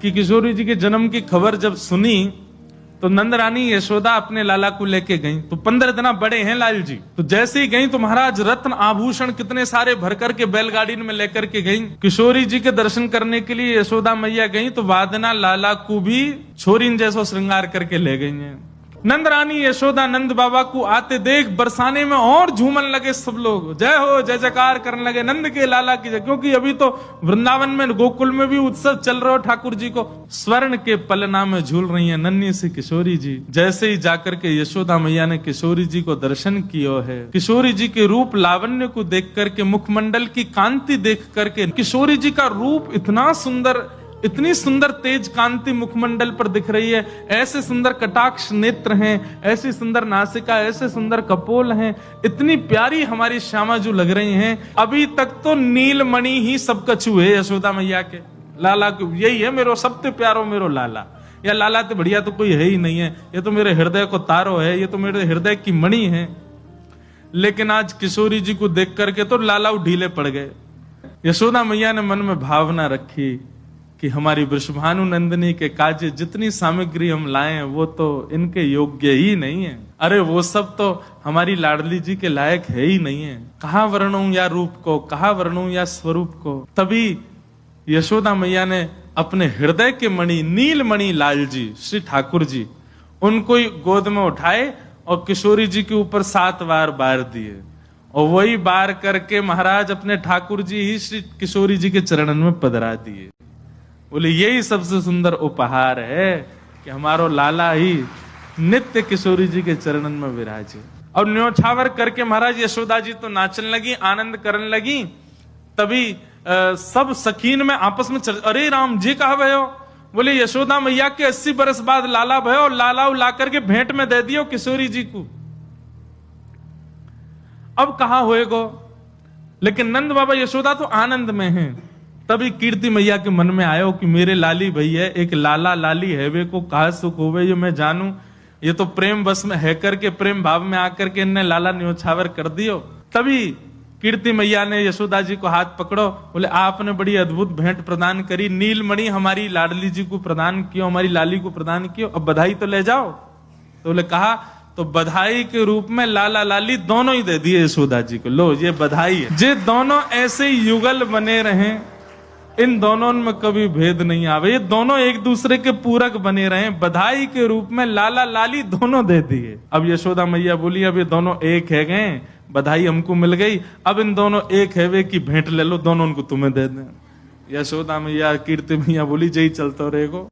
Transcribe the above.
कि किशोरी जी के जन्म की खबर जब सुनी तो नंद रानी यशोदा अपने लाला को लेके गई। तो 15 दिन बड़े हैं लाल जी। तो जैसे ही गई तो महाराज रत्न आभूषण कितने सारे भर करके बैलगाड़ी में लेकर के गई। किशोरी जी के दर्शन करने के लिए यशोदा मैया गई तो वादना लाला को भी छोरीन जैसो श्रृंगार करके ले गई हैं। नंद रानी यशोदा नंद बाबा को आते देख बरसाने में और झूमन लगे सब लोग, जय हो जय जयकार करने लगे नंद के लाला की जय। क्योंकि अभी तो वृंदावन में गोकुल में भी उत्सव चल रहा हो, ठाकुर जी को स्वर्ण के पलना में झूल रही है नन्ही सी किशोरी जी। जैसे ही जाकर के यशोदा मैया ने किशोरी जी को दर्शन किया है, किशोरी जी के रूप लावण्य को देख करके, मुखमंडल की कांति देख करके, किशोरी जी का रूप इतना सुंदर, इतनी सुंदर तेज कांति मुखमंडल पर दिख रही है, ऐसे सुंदर कटाक्ष नेत्र हैं, ऐसी सुंदर नासिका, ऐसे सुंदर कपोल हैं, इतनी प्यारी हमारी श्यामा जो लग रही हैं। अभी तक तो नीलमणि ही सब कछु है यशोदा मैया के लाला को, यही है मेरो सबसे प्यारो मेरो लाला, या लाला तो बढ़िया तो कोई है ही नहीं है, ये तो मेरे हृदय को तारो है, ये तो मेरे हृदय की मणि है। लेकिन आज किशोरी जी को देख करके तो लाला ढीले पड़ गए। यशोदा मैया ने मन में भावना रखी कि हमारी वृषभानु नंदिनी के काज जितनी सामग्री हम लाए हैं वो तो इनके योग्य ही नहीं है। अरे वो सब तो हमारी लाडली जी के लायक है ही नहीं है। कहाँ वर्णूं या रूप को, कहाँ वर्णूं या स्वरूप को। तभी यशोदा मैया ने अपने हृदय के मणि नीलमणि लाल जी श्री ठाकुर जी उनको ही गोद में उठाए और किशोरी जी के ऊपर 7 बार दिए, और वही बार करके महाराज अपने ठाकुर जी ही श्री किशोरी जी के चरणन में पधरा दिए। बोले यही सबसे सुंदर उपहार है कि हमारो लाला ही नित्य किशोरी जी के चरणन में विराजे। और न्योछावर करके महाराज यशोदा जी तो नाचने लगी, आनंद करने लगी। तभी सब सखीन में आपस में अरे राम जी कहा भयो। बोले यशोदा मैया के 80 बरस बाद लाला भयो, और लाला ला करके भेंट में दे दियो किशोरी जी को। अब कहां होएगो। लेकिन नंद बाबा यशोदा तो आनंद में हैं। तभी कीर्ति मैया के मन में आयो कि मेरे लाली भैया एक लाला लाली हैवे को कहा सुख होवे, ये मैं जानू। ये तो प्रेम बस में है करके, प्रेम भाव में आकर के इनने लाला न्योछावर कर दियो। तभी कीर्ति मैया ने यशोदा जी को हाथ पकड़ो, बोले आपने बड़ी अद्भुत भेंट प्रदान करी, नीलमणि हमारी लाडली जी को प्रदान कियो, हमारी लाली को प्रदान कियो, अब बधाई तो ले जाओ। तो बोले कहा, तो बधाई के रूप में लाला लाली दोनों ही दे दिए यशोदा जी को, लो ये बधाई है। जे दोनों ऐसे युगल बने रहे, इन दोनों में कभी भेद नहीं आवे, ये दोनों एक दूसरे के पूरक बने रहे, बधाई के रूप में लाला लाली दोनों दे दिए। अब यशोदा मैया बोली अब ये दोनों एक है गए, बधाई हमको मिल गई, अब इन दोनों एक है वे की भेंट ले लो, दोनों उनको तुम्हें दे दें। यशोदा मैया कीर्ति मैया बोली जय चलते रहेगो।